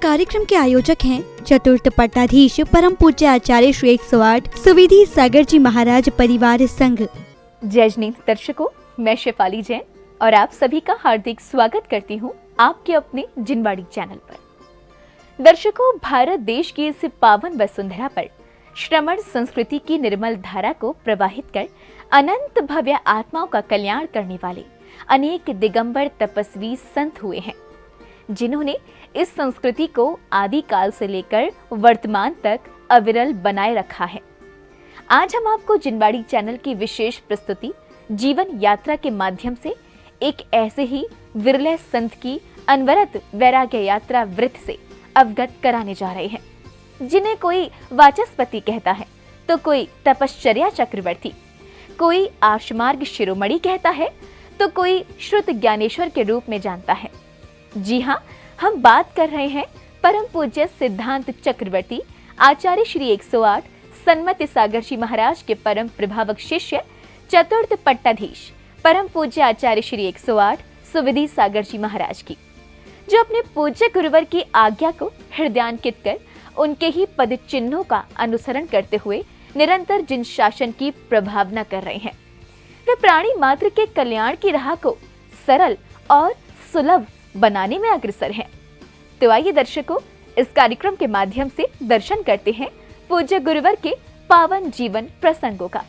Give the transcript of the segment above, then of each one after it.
कार्यक्रम के आयोजक हैं चतुर्थ पट्टाधीश परम पूज्य आचार्य श्री 108 सुविधि सागर जी महाराज परिवार संघ। जय जिनेंद्र दर्शकों, मैं शेफाली जैन और आप सभी का हार्दिक स्वागत करती हूँ आपके अपने जिनवाड़ी चैनल पर। दर्शकों, भारत देश की इस पावन वसुंधरा पर श्रमण संस्कृति की निर्मल धारा को प्रवाहित कर अनंत भव्य आत्माओं का कल्याण करने वाले अनेक दिगंबर तपस्वी संत हुए हैं, जिन्होंने इस संस्कृति को आदि काल से लेकर वर्तमान तक अविरल बनाए रखा है। आज हम आपको जिनवाड़ी चैनल की विशेष प्रस्तुति जीवन यात्रा के माध्यम से एक ऐसे ही विरले संत की अनवरत वैराग्य यात्रा वृत्त से अवगत कराने जा रहे हैं, जिन्हें कोई वाचस्पति कहता है तो कोई तपश्चर्या चक्रवर्ती, कोई आर्षमार्ग शिरोमणि कहता है तो कोई श्रुत ज्ञानेश्वर के रूप में जानता है। जी हाँ, हम बात कर रहे हैं परम पूज्य सिद्धांत चक्रवर्ती आचार्य श्री 108 सन्मति सागर जी महाराज के परम प्रभावक शिष्य चतुर्थ पट्टाधीश परम पूज्य आचार्य श्री 108 सुविधि सागर जी महाराज की, जो अपने पूज्य गुरुवर की आज्ञा को हृदयांकित कर उनके ही पद चिन्हों का अनुसरण करते हुए निरंतर जिन शासन की प्रभावना कर रहे हैं, वे प्राणी मात्र के कल्याण की राह को सरल और सुलभ बनाने में अग्रसर हैं। तो आइए दर्शकों, इस कार्यक्रम के माध्यम से दर्शन करते हैं पूज्य गुरुवर के पावन जीवन प्रसंगों का।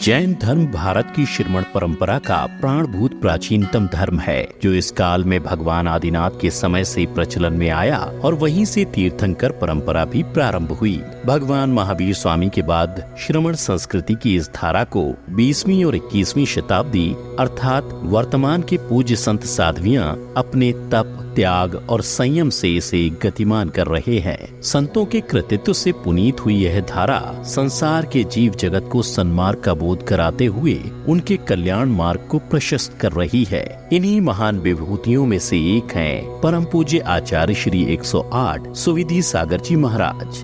जैन धर्म भारत की श्रमण परंपरा का प्राणभूत प्राचीनतम धर्म है, जो इस काल में भगवान आदिनाथ के समय से प्रचलन में आया और वहीं से तीर्थंकर परंपरा भी प्रारंभ हुई। भगवान महावीर स्वामी के बाद श्रमण संस्कृति की इस धारा को 20वीं और 21वीं शताब्दी अर्थात वर्तमान के पूज्य संत साध्वियां अपने तप, त्याग और संयम से इसे गतिमान कर रहे हैं। संतों के कृतित्व से पुनीत हुई यह धारा संसार के जीव जगत को सन्मार्ग का बोध कराते हुए उनके कल्याण मार्ग को प्रशस्त कर रही है। इन्हीं महान विभूतियों में से एक हैं परम पूज्य आचार्य श्री 108 सुविधि सागर जी महाराज,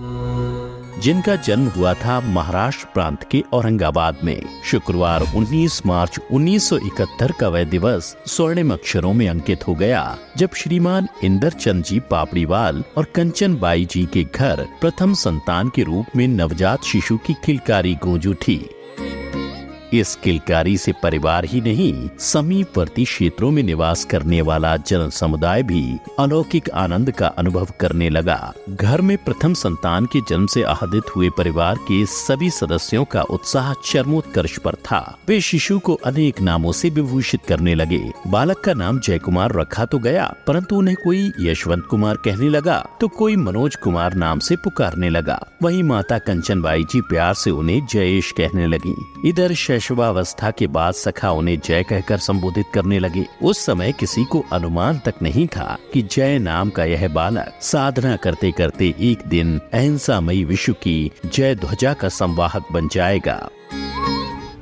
जिनका जन्म हुआ था महाराष्ट्र प्रांत के औरंगाबाद में। शुक्रवार 19 मार्च 1971 का वह दिवस स्वर्णिम अक्षरों में अंकित हो गया, जब श्रीमान इंदर चंद जी पापड़ीवाल और कंचन बाई जी के घर प्रथम संतान के रूप में नवजात शिशु की किलकारी गूंज उठी। इस किलकारी से परिवार ही नहीं, समीपवर्ती क्षेत्रों में निवास करने वाला जन समुदाय भी अलौकिक आनंद का अनुभव करने लगा। घर में प्रथम संतान के जन्म से आहदित हुए परिवार के सभी सदस्यों का उत्साह चरमोत्कर्ष पर था। वे शिशु को अनेक नामों से विभूषित करने लगे। बालक का नाम जय कुमार रखा तो गया, परंतु उन्हें कोई यशवंत कुमार कहने लगा तो कोई मनोज कुमार नाम से पुकारने लगा। वहीं माता कंचन बाई जी प्यार से उन्हें जयेश कहने लगी। इधर शैशवावस्था के बाद सखा उन्हें जय कहकर संबोधित करने लगे। उस समय किसी को अनुमान तक नहीं था कि जय नाम का यह बालक साधना करते करते एक दिन अहिंसामयी विश्व की जय ध्वजा का संवाहक बन जाएगा।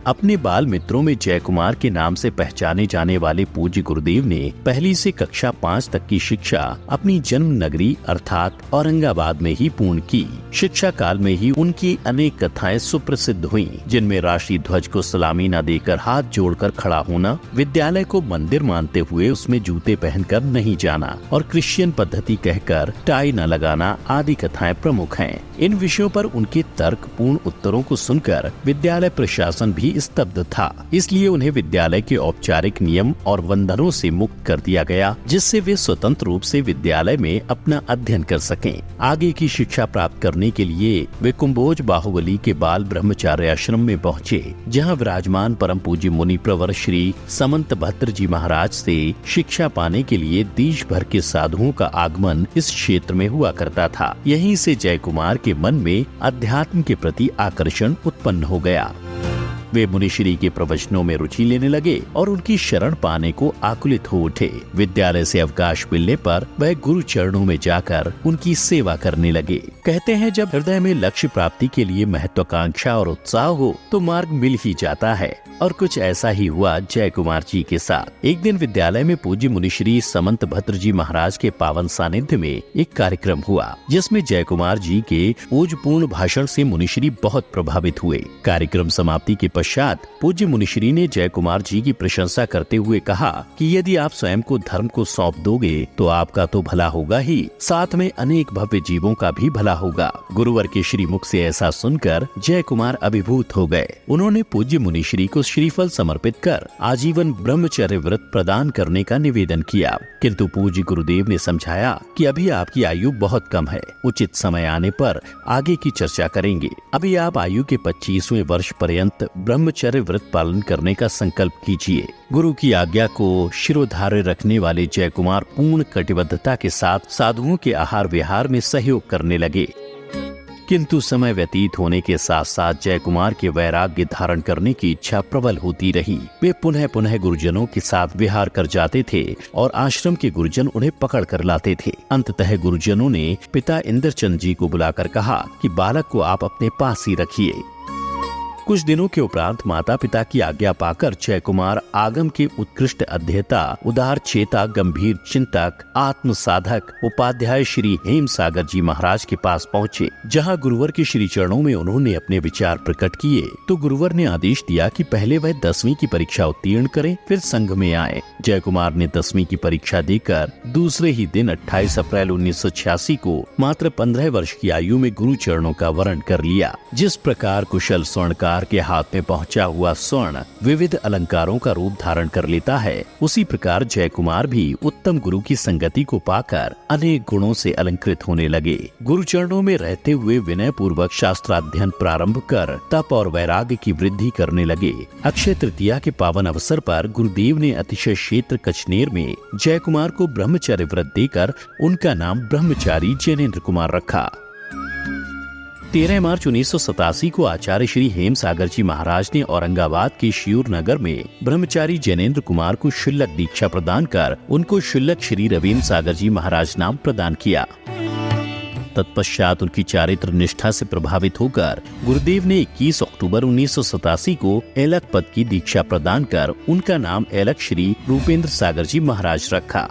अपने बाल मित्रों में जय कुमार के नाम से पहचाने जाने वाले पूज्य गुरुदेव ने पहली से कक्षा 5 तक की शिक्षा अपनी जन्म नगरी अर्थात औरंगाबाद में ही पूर्ण की। शिक्षा काल में ही उनकी अनेक कथाएं सुप्रसिद्ध हुईं, जिनमें राष्ट्रीय ध्वज को सलामी न देकर हाथ जोड़कर खड़ा होना, विद्यालय को मंदिर मानते हुए उसमें जूते पहनकर नहीं जाना और क्रिश्चियन पद्धति कहकर टाई न लगाना आदि कथाएं प्रमुख हैं। इन विषयों पर उनके तर्कपूर्ण उत्तरों को सुनकर विद्यालय प्रशासन भी स्तब्ध था। इसलिए उन्हें विद्यालय के औपचारिक नियम और बंधनों से मुक्त कर दिया गया, जिससे वे स्वतंत्र रूप से विद्यालय में अपना अध्ययन कर सकें। आगे की शिक्षा प्राप्त करने के लिए वे कुंभोज बाहुबली के बाल ब्रह्मचार्य आश्रम में पहुँचे, जहाँ विराजमान परम पूज्य मुनि प्रवर श्री समंत भद्र जी महाराज से शिक्षा पाने के लिए देश भर के साधुओं का आगमन इस क्षेत्र में हुआ करता था। यहीं से जय कुमार के मन में अध्यात्म के प्रति आकर्षण उत्पन्न हो गया। वे मुनिश्री के प्रवचनों में रुचि लेने लगे और उनकी शरण पाने को आकुलित हो उठे। विद्यालय से अवकाश मिलने पर वह गुरु चरणों में जाकर उनकी सेवा करने लगे। कहते हैं, जब हृदय में लक्ष्य प्राप्ति के लिए महत्वाकांक्षा और उत्साह हो तो मार्ग मिल ही जाता है, और कुछ ऐसा ही हुआ जय कुमार जी के साथ। एक दिन विद्यालय में पूज्य मुनिश्री समंत भद्र जी महाराज के पावन सानिध्य में एक कार्यक्रम हुआ, जिसमें जय कुमार जी के ओजपूर्ण भाषण से मुनिश्री बहुत प्रभावित हुए। कार्यक्रम समाप्ति के तत्पश्चात पूज्य मुनिश्री ने जय कुमार जी की प्रशंसा करते हुए कहा कि यदि आप स्वयं को धर्म को सौंप दोगे तो आपका तो भला होगा ही, साथ में अनेक भव्य जीवों का भी भला होगा। गुरुवर के श्रीमुख से ऐसा सुनकर जय कुमार अभिभूत हो गए। उन्होंने पूज्य मुनिश्री को श्रीफल समर्पित कर आजीवन ब्रह्मचर्य व्रत प्रदान करने का निवेदन किया, किंतु पूज्य गुरुदेव ने समझाया कि अभी आपकी आयु बहुत कम है, उचित समय आने पर आगे की चर्चा करेंगे। अभी आप आयु के 25वें वर्ष पर्यंत ब्रह्मचर्य व्रत पालन करने का संकल्प कीजिए। गुरु की आज्ञा को शिरोधार्य रखने वाले जय कुमार पूर्ण कटिबद्धता के साथ साधुओं के आहार विहार में सहयोग करने लगे। किंतु समय व्यतीत होने के साथ साथ जय कुमार के वैराग्य धारण करने की इच्छा प्रबल होती रही। वे पुनः पुनः गुरुजनों के साथ विहार कर जाते थे और आश्रम के गुरुजन उन्हें पकड़ कर लाते थे। अंततः गुरुजनों ने पिता इंद्रचंद जी को बुलाकर कहा कि बालक को आप अपने पास ही रखिए। कुछ दिनों के उपरांत माता पिता की आज्ञा पाकर जय कुमार आगम के उत्कृष्ट अध्येता, उदार चेता, गंभीर चिंतक, आत्म साधक उपाध्याय श्री हेम सागर जी महाराज के पास पहुँचे। जहाँ गुरुवर के श्री चरणों में उन्होंने अपने विचार प्रकट किए तो गुरुवर ने आदेश दिया कि पहले वह 10वीं की परीक्षा उत्तीर्ण करें, फिर संघ में आए। जय कुमार ने 10वीं की परीक्षा देकर दूसरे ही दिन 28 अप्रैल 1986 को मात्र 15 वर्ष की आयु में गुरु चरणों का वरण कर लिया। जिस प्रकार कुशल स्वर्णकार के हाथ में पहुंचा हुआ स्वर्ण विविध अलंकारों का रूप धारण कर लेता है, उसी प्रकार जय कुमार भी उत्तम गुरु की संगति को पाकर अनेक गुणों से अलंकृत होने लगे। गुरु चरणों में रहते हुए विनय पूर्वक शास्त्राध्ययन प्रारंभ कर तप और वैराग्य की वृद्धि करने लगे। अक्षय तृतीया के पावन अवसर पर गुरुदेव ने अतिशय क्षेत्र कचनेर में जय कुमार को ब्रह्मचर्य व्रत देकर उनका नाम ब्रह्मचारी जैनेन्द्र कुमार रखा। 13 मार्च 1987 को आचार्य श्री हेम सागर जी महाराज ने औरंगाबाद के शियूर नगर में ब्रह्मचारी जैनेन्द्र कुमार को शुल्लक दीक्षा प्रदान कर उनको शुल्लक श्री रवीन्द्र सागर जी महाराज नाम प्रदान किया। तत्पश्चात उनकी चारित्र निष्ठा से प्रभावित होकर गुरुदेव ने 21 अक्टूबर 1987 को एलक पद की दीक्षा प्रदान कर उनका नाम एलक श्री रूपेंद्र सागर जी महाराज रखा।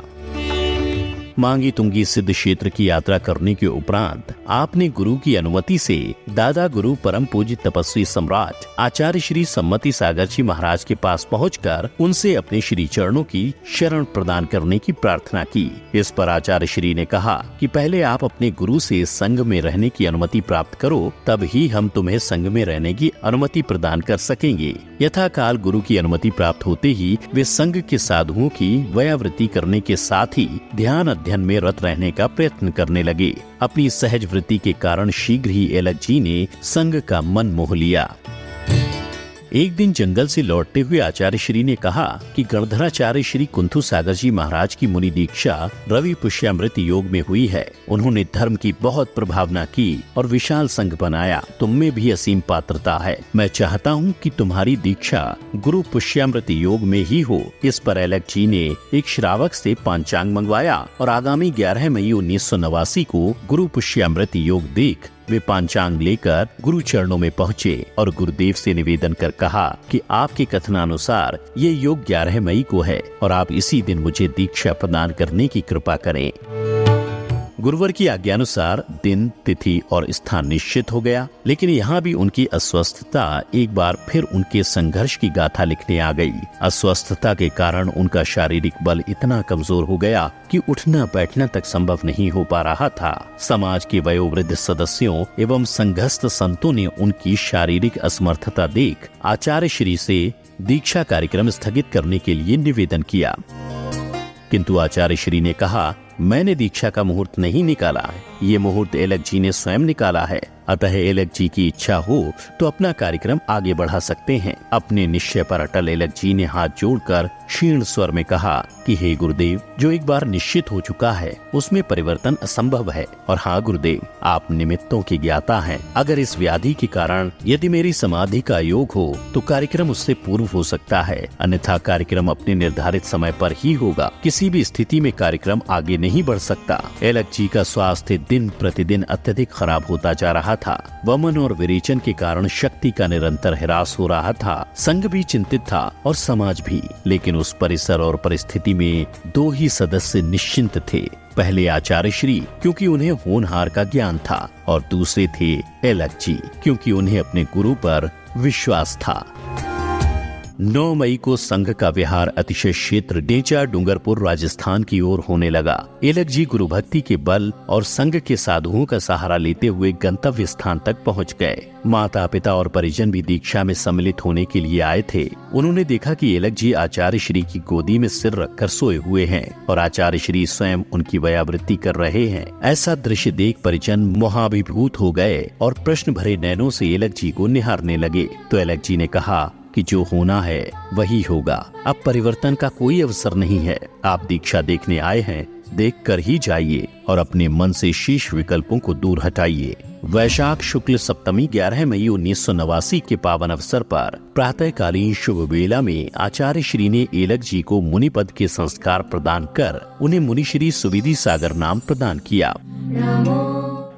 मांगी तुंगी सिद्ध क्षेत्र की यात्रा करने के उपरांत आपने गुरु की अनुमति से दादा गुरु परम पूज्य तपस्वी सम्राट आचार्य श्री सम्मति सागर जी महाराज के पास पहुंचकर उनसे अपने श्री चरणों की शरण प्रदान करने की प्रार्थना की। इस पर आचार्य श्री ने कहा कि पहले आप अपने गुरु से संघ में रहने की अनुमति प्राप्त करो, तब ही हम तुम्हें संघ में रहने की अनुमति प्रदान कर सकेंगे। यथाकाल गुरु की अनुमति प्राप्त होते ही वे संघ के साधुओं की व्यावृत्ति करने के साथ ही ध्यान अध्ययन में रत रहने का प्रयत्न करने लगे। अपनी सहज वृत्ति के कारण शीघ्र ही एलक जी ने संघ का मन मोह लिया। एक दिन जंगल से लौटते हुए आचार्य श्री ने कहा कि गणधराचार्य श्री कुंथु सागर जी महाराज की मुनि दीक्षा रवि पुष्यामृत योग में हुई है। उन्होंने धर्म की बहुत प्रभावना की और विशाल संघ बनाया। तुम में भी असीम पात्रता है। मैं चाहता हूँ कि तुम्हारी दीक्षा गुरु पुष्यामृत योग में ही हो। इस पर एलक जी ने एक श्रावक से पांचांग मंगवाया और आगामी 11 मई 1989 को गुरु पुष्यामृत योग देख वे पांचांग लेकर गुरु चरणों में पहुँचे और गुरुदेव से निवेदन कर कहा कि आपके कथनानुसार ये योग 11 मई को है और आप इसी दिन मुझे दीक्षा प्रदान करने की कृपा करें। गुरुवर की आज्ञानुसार दिन, तिथि और स्थान निश्चित हो गया, लेकिन यहाँ भी उनकी अस्वस्थता एक बार फिर उनके संघर्ष की गाथा लिखने आ गई। अस्वस्थता के कारण उनका शारीरिक बल इतना कमजोर हो गया कि उठना बैठना तक संभव नहीं हो पा रहा था। समाज के वयोवृद्ध सदस्यों एवं संघस्थ संतों ने उनकी शारीरिक असमर्थता देख आचार्य श्री से दीक्षा कार्यक्रम स्थगित करने के लिए निवेदन किया, किंतु आचार्य श्री ने कहा, मैंने दीक्षा का मुहूर्त नहीं निकाला है, ये मुहूर्त एलक जी ने स्वयं निकाला है। अतः एलक जी की इच्छा हो तो अपना कार्यक्रम आगे बढ़ा सकते हैं। अपने निश्चय पर अटल एलक जी ने हाथ जोड़कर क्षीण स्वर में कहा कि हे गुरुदेव, जो एक बार निश्चित हो चुका है उसमें परिवर्तन असंभव है। और हाँ गुरुदेव, आप निमित्तों की ज्ञाता हैं। अगर इस व्याधि के कारण यदि मेरी समाधि का योग हो तो कार्यक्रम उससे पूर्व हो सकता है, अन्यथा कार्यक्रम अपने निर्धारित समय पर ही होगा। किसी भी स्थिति में कार्यक्रम आगे नहीं बढ़ सकता। एलक जी का स्वास्थ्य दिन प्रतिदिन अत्यधिक खराब होता जा रहा था। वमन और विरेचन के कारण शक्ति का निरंतर ह्रास हो रहा था। संघ भी चिंतित था और समाज भी, लेकिन उस परिसर और परिस्थिति में 2 ही सदस्य निश्चिंत थे। पहले आचार्य श्री क्योंकि उन्हें होनहार का ज्ञान था और दूसरे थे एलक जी क्योंकि उन्हें अपने गुरु पर विश्वास था। 9 मई को संघ का विहार अतिशय क्षेत्र डेंचा डूंगरपुर राजस्थान की ओर होने लगा। एलक जी गुरु भक्ति के बल और संघ के साधुओं का सहारा लेते हुए गंतव्य स्थान तक पहुंच गए। माता पिता और परिजन भी दीक्षा में सम्मिलित होने के लिए आए थे। उन्होंने देखा कि एलक जी आचार्य श्री की गोदी में सिर रखकर सोए हुए हैं और आचार्य श्री स्वयं उनकी व्यावृत्ति कर रहे हैं। ऐसा दृश्य देख परिजन मोहाभिभूत हो गए और प्रश्न भरे नैनों से एलक जी को निहारने लगे। तो एलक जी ने कहा कि जो होना है वही होगा, अब परिवर्तन का कोई अवसर नहीं है। आप दीक्षा देखने आए हैं, देख कर ही जाइए और अपने मन से शेष विकल्पों को दूर हटाइए। वैशाख शुक्ल सप्तमी 11 मई 1989 के पावन अवसर पर प्रातःकालीन शुभ वेला में आचार्य श्री ने एलक जी को मुनि पद के संस्कार प्रदान कर उन्हें मुनि श्री सुविधि सागर नाम प्रदान किया।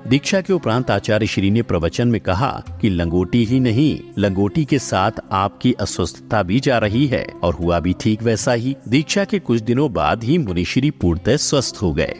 दीक्षा के उपरांत आचार्य श्री ने प्रवचन में कहा कि लंगोटी ही नहीं, लंगोटी के साथ आपकी अस्वस्थता भी जा रही है और हुआ भी ठीक वैसा ही। दीक्षा के कुछ दिनों बाद ही मुनिश्री पूर्णतः स्वस्थ हो गए।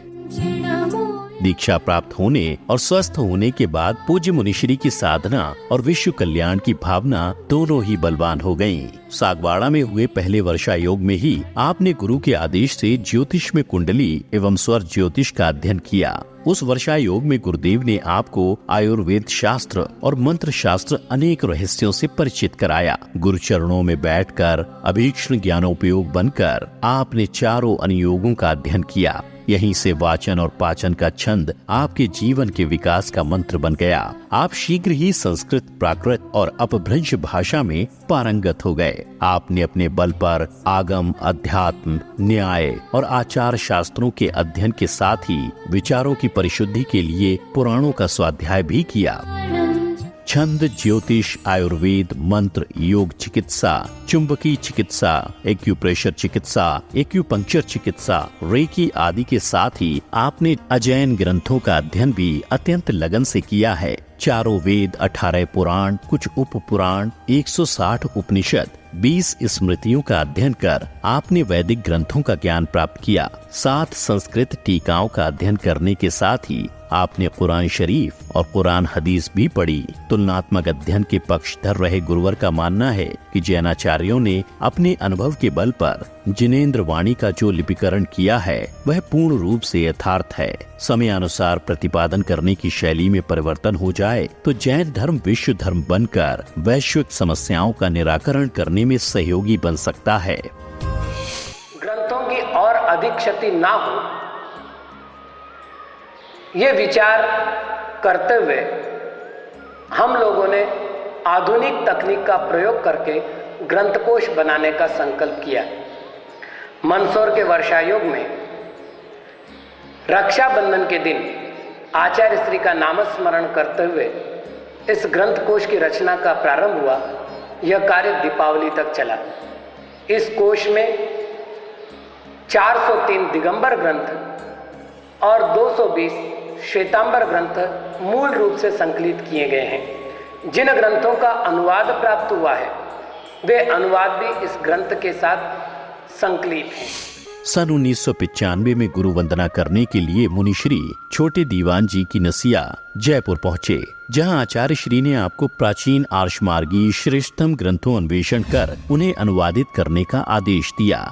दीक्षा प्राप्त होने और स्वस्थ होने के बाद पूज्य मुनिश्री की साधना और विश्व कल्याण की भावना दोनों ही बलवान हो गईं। सागवाड़ा में हुए पहले वर्षा योग में ही आपने गुरु के आदेश से ज्योतिष में कुंडली एवं स्वर ज्योतिष का अध्ययन किया। उस वर्षा योग में गुरुदेव ने आपको आयुर्वेद शास्त्र और मंत्र शास्त्र अनेक रहस्यों से परिचित कराया। गुरु चरणों में बैठकर अभीक्ष्ण ज्ञानोपयोग बनकर आपने चारों अनुयोगों का अध्ययन किया। यहीं से वाचन और पाचन का छंद आपके जीवन के विकास का मंत्र बन गया। आप शीघ्र ही संस्कृत, प्राकृत और अपभ्रंश भाषा में पारंगत हो गए। आपने अपने बल पर आगम, अध्यात्म, न्याय और आचार शास्त्रों के अध्ययन के साथ ही विचारों की परिशुद्धि के लिए पुराणों का स्वाध्याय भी किया। छंद, ज्योतिष, आयुर्वेद, मंत्र, योग चिकित्सा, चुंबकीय चिकित्सा, एक्यूप्रेशर चिकित्सा, एक्यूपंक्चर चिकित्सा, रेकी आदि के साथ ही आपने अजैन ग्रंथों का अध्ययन भी अत्यंत लगन से किया है। चारों वेद, 18 पुराण, कुछ उप पुराण, 160 उपनिषद, 20 स्मृतियों का अध्ययन कर आपने वैदिक ग्रंथों का ज्ञान प्राप्त किया। 7 संस्कृत टीकाओं का अध्ययन करने के साथ ही आपने कुरान शरीफ और कुरान हदीस भी पढ़ी। तुलनात्मक अध्ययन के पक्षधर रहे गुरुवर का मानना है कि जैनाचार्यों ने अपने अनुभव के बल पर जिनेंद्र वाणी का जो लिपिकरण किया है वह पूर्ण रूप से यथार्थ है। समयानुसार प्रतिपादन करने की शैली में परिवर्तन हो जाए तो जैन धर्म विश्व धर्म बनकर वैश्विक समस्याओं का निराकरण करने में सहयोगी बन सकता है। ग्रंथों की और अधिक क्षति ना हो, ये विचार करते हुए हम लोगों ने आधुनिक तकनीक का प्रयोग करके ग्रंथकोश बनाने का संकल्प किया। मंदसौर के वर्षा योग में रक्षाबंधन के दिन आचार्य श्री का नामस्मरण करते हुए इस ग्रंथकोश की रचना का प्रारंभ हुआ। यह कार्य दीपावली तक चला। इस कोश में 403 दिगंबर ग्रंथ और 220 श्वेतांबर ग्रंथ मूल रूप से संकलित किए गए हैं। जिन ग्रंथों का अनुवाद प्राप्त हुआ है वे अनुवाद भी इस ग्रंथ के साथ संकलित हैं। सन 1995 में गुरु वंदना करने के लिए मुनिश्री छोटे दीवान जी की नसिया जयपुर पहुँचे, जहां आचार्य श्री ने आपको प्राचीन आर्षमार्गी श्रेष्ठतम ग्रंथों अन्वेषण कर उन्हें अनुवादित करने का आदेश दिया।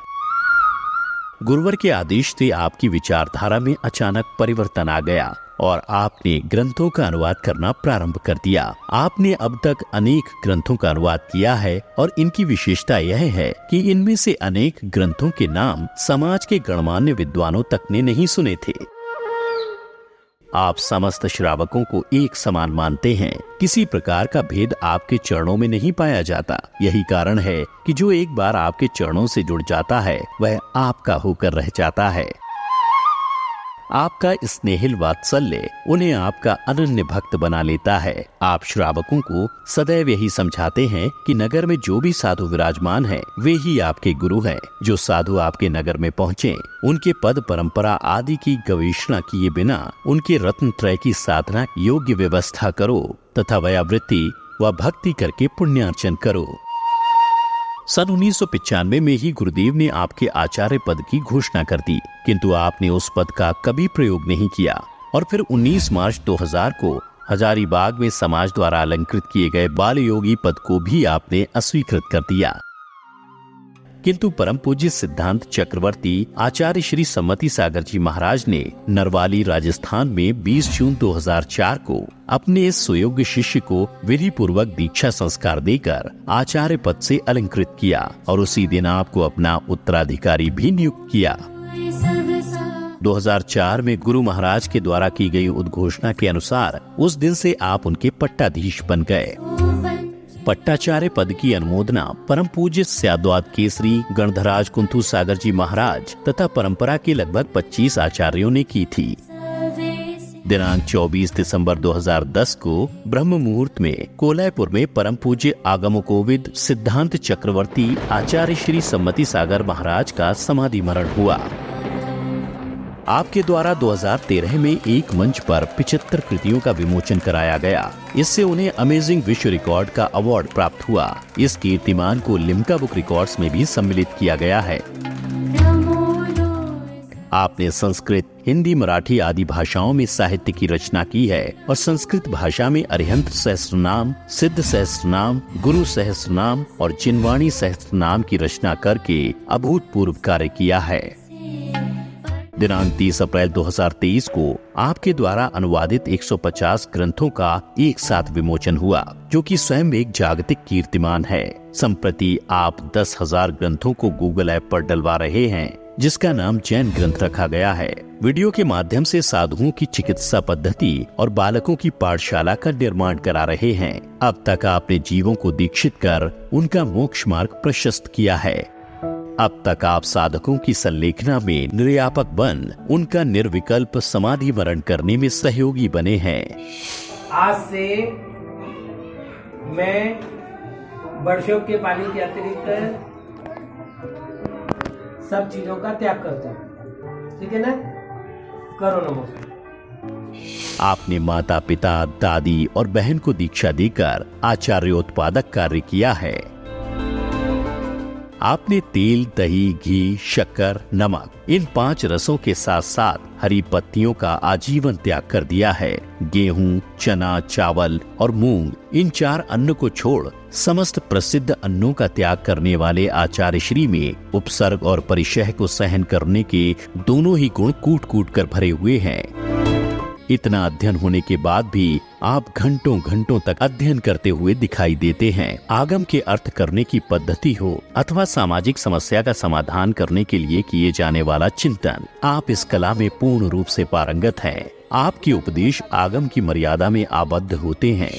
गुरुवर के आदेश से आपकी विचारधारा में अचानक परिवर्तन आ गया और आपने ग्रंथों का अनुवाद करना प्रारंभ कर दिया। आपने अब तक अनेक ग्रंथों का अनुवाद किया है और इनकी विशेषता यह है कि इनमें से अनेक ग्रंथों के नाम समाज के गणमान्य विद्वानों तक ने नहीं सुने थे। आप समस्त श्रावकों को एक समान मानते हैं। किसी प्रकार का भेद आपके चरणों में नहीं पाया जाता। यही कारण है कि जो एक बार आपके चरणों से जुड़ जाता है वह आपका होकर रह जाता है। आपका स्नेहिल वात्सल्य उन्हें आपका अनन्य भक्त बना लेता है। आप श्रावकों को सदैव यही समझाते हैं कि नगर में जो भी साधु विराजमान हैं, वे ही आपके गुरु हैं। जो साधु आपके नगर में पहुँचे उनके पद परंपरा आदि की गवेषणा किए बिना उनके रत्न त्रय की साधना योग्य व्यवस्था करो तथा व्यावृत्ति व भक्ति करके पुण्यार्चन करो। सन 1995 में ही गुरुदेव ने आपके आचार्य पद की घोषणा कर दी, किंतु आपने उस पद का कभी प्रयोग नहीं किया और फिर 19 मार्च 2000 को हजारीबाग में समाज द्वारा अलंकृत किए गए बाल योगी पद को भी आपने अस्वीकृत कर दिया। किंतु परम पूज्य सिद्धांत चक्रवर्ती आचार्य श्री सम्मति सागर जी महाराज ने नरवाली राजस्थान में 20 जून 2004 को अपने इस सुयोग्य शिष्य को विधि पूर्वक दीक्षा संस्कार देकर आचार्य पद से अलंकृत किया और उसी दिन आपको अपना उत्तराधिकारी भी नियुक्त किया। 2004 में गुरु महाराज के द्वारा की गई उद्घोषणा के अनुसार उस दिन से आप उनके पट्टाधीश बन गए। पट्टाचार्य पद की अनुमोदना परम पूज्य स्याद्वाद केसरी गणधराज कुंथू सागर जी महाराज तथा परंपरा के लगभग 25 आचार्यों ने की थी। दिनांक 24 दिसंबर 2010 को ब्रह्म मुहूर्त में कोलायपुर में परम पूज्य आगमकोविद सिद्धांत चक्रवर्ती आचार्य श्री सम्मति सागर महाराज का समाधि मरण हुआ। आपके द्वारा 2013 में एक मंच पर 75 कृतियों का विमोचन कराया गया। इससे उन्हें अमेजिंग विश्व रिकॉर्ड का अवार्ड प्राप्त हुआ। इस कीर्तिमान को लिम्का बुक रिकॉर्ड्स में भी सम्मिलित किया गया है। आपने संस्कृत, हिंदी, मराठी आदि भाषाओं में साहित्य की रचना की है और संस्कृत भाषा में अरिहंत सहस्त्रनाम, सिद्ध सहस्त्रनाम, गुरु सहस्त्रनाम और जिनवाणी सहस्त्रनाम की रचना करके अभूतपूर्व कार्य किया है। दिनांक 30 अप्रैल 2023 को आपके द्वारा अनुवादित 150 ग्रंथों का एक साथ विमोचन हुआ, जो कि स्वयं एक जागतिक कीर्तिमान है। संप्रति आप 10,000 ग्रंथों को गूगल ऐप पर डलवा रहे हैं, जिसका नाम जैन ग्रंथ रखा गया है। वीडियो के माध्यम से साधुओं की चिकित्सा पद्धति और बालकों की पाठशाला का निर्माण करा रहे हैं। अब तक आपने जीवों को दीक्षित कर उनका मोक्ष मार्ग प्रशस्त किया है। अब तक आप साधकों की संलेखना में निर्यापक बन उनका निर्विकल्प समाधि मरण करने में सहयोगी बने हैं। आज से मैं वर्षों के पानी के अतिरिक्त सब चीजों का त्याग करता हूँ। ठीक है ना? करो नमस्कार। आपने माता पिता, दादी और बहन को दीक्षा देकर आचार्योत्पादक कार्य किया है। आपने तेल, दही, घी, शक्कर, नमक इन 5 रसों के साथ साथ हरी पत्तियों का आजीवन त्याग कर दिया है। गेहूं, चना, चावल और मूंग इन 4 अन्न को छोड़ समस्त प्रसिद्ध अन्नों का त्याग करने वाले आचार्य श्री में उपसर्ग और परिशह को सहन करने के दोनों ही गुण कूट कूट कर भरे हुए हैं। इतना अध्ययन होने के बाद भी आप घंटों घंटों तक अध्ययन करते हुए दिखाई देते हैं। आगम के अर्थ करने की पद्धति हो अथवा सामाजिक समस्या का समाधान करने के लिए किए जाने वाला चिंतन, आप इस कला में पूर्ण रूप से पारंगत हैं। आपके उपदेश आगम की मर्यादा में आबद्ध होते हैं।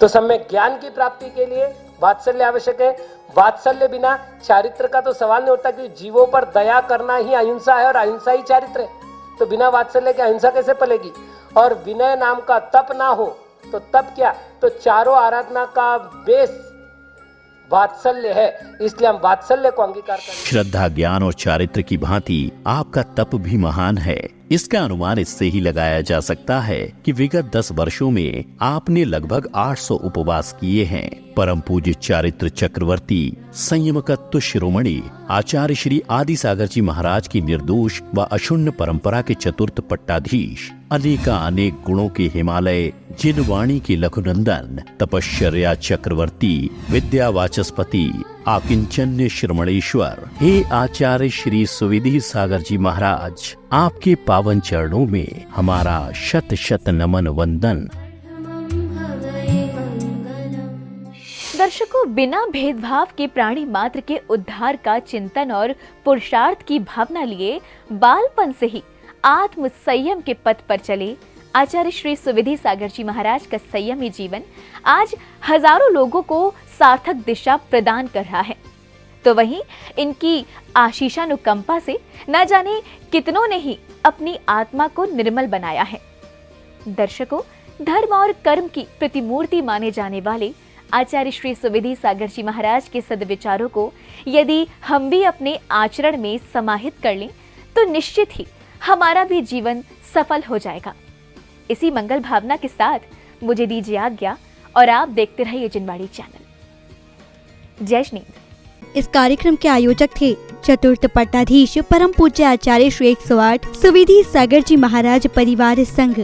तो सम्यक ज्ञान की प्राप्ति के लिए वात्सल्य आवश्यक है। वात्सल्य बिना चारित्र का तो सवाल नहीं उठता, क्योंकि जीवों पर दया करना ही अहिंसा है और अहिंसा ही चारित्र है। तो बिना वात्सल्य के अहिंसा कैसे पलेगी? और विनय नाम का तप ना हो तो तप क्या? तो चारों आराधना का बेस वात्सल्य है, इसलिए हम वात्सल्य को अंगीकार करें। श्रद्धा, ज्ञान और चारित्र की भांति आपका तप भी महान है। इसका अनुमान इससे ही लगाया जा सकता है कि विगत 10 वर्षों में आपने लगभग 800 उपवास किए हैं। परम पूज्य चारित्र चक्रवर्ती संयमकत्व शिरोमणि आचार्य श्री आदि सागर जी महाराज की निर्दोष व अशुण्य परंपरा के चतुर्थ पट्टाधीश, अनेक गुणों के हिमालय, जिनवाणी के लघुनंदन, तपश्चर्या चक्रवर्ती, विद्या वाचस्पति, आकिंचन्य श्रमणेश्वर, हे आचार्य श्री सुविधि सागर जी महाराज, आपके पावन चरणों में हमारा शत शत नमन वंदन। दर्शकों, बिना भेदभाव के प्राणी मात्र के उद्धार का चिंतन और पुरुषार्थ की भावना लिए बालपन से ही आत्म संयम के पथ पर चले आचार्य श्री सुविधि सागर जी महाराज का संयमी जीवन आज हजारों लोगों को सार्थक दिशा प्रदान कर रहा है। तो वहीं इनकी आशीषानुकंपा से न जाने कितनों ने ही अपनी आत्मा को निर्मल बनाया है। दर्शकों, धर्म और कर्म की प्रतिमूर्ति माने जाने वाले आचार्य श्री सुविधि सागर जी महाराज के सद्विचारों को यदि हम भी अपने आचरण में समाहित कर लें तो निश्चित ही हमारा भी जीवन सफल हो जाएगा। इसी मंगल भावना के साथ मुझे दीजिए आज्ञा और आप देखते रहिए जिनवाड़ी चैनल। जय श्री। इस कार्यक्रम के आयोजक थे चतुर्थ पट्टाधीश परम पूज्य आचार्य श्री 108 सुविधि सागर जी महाराज परिवार संघ।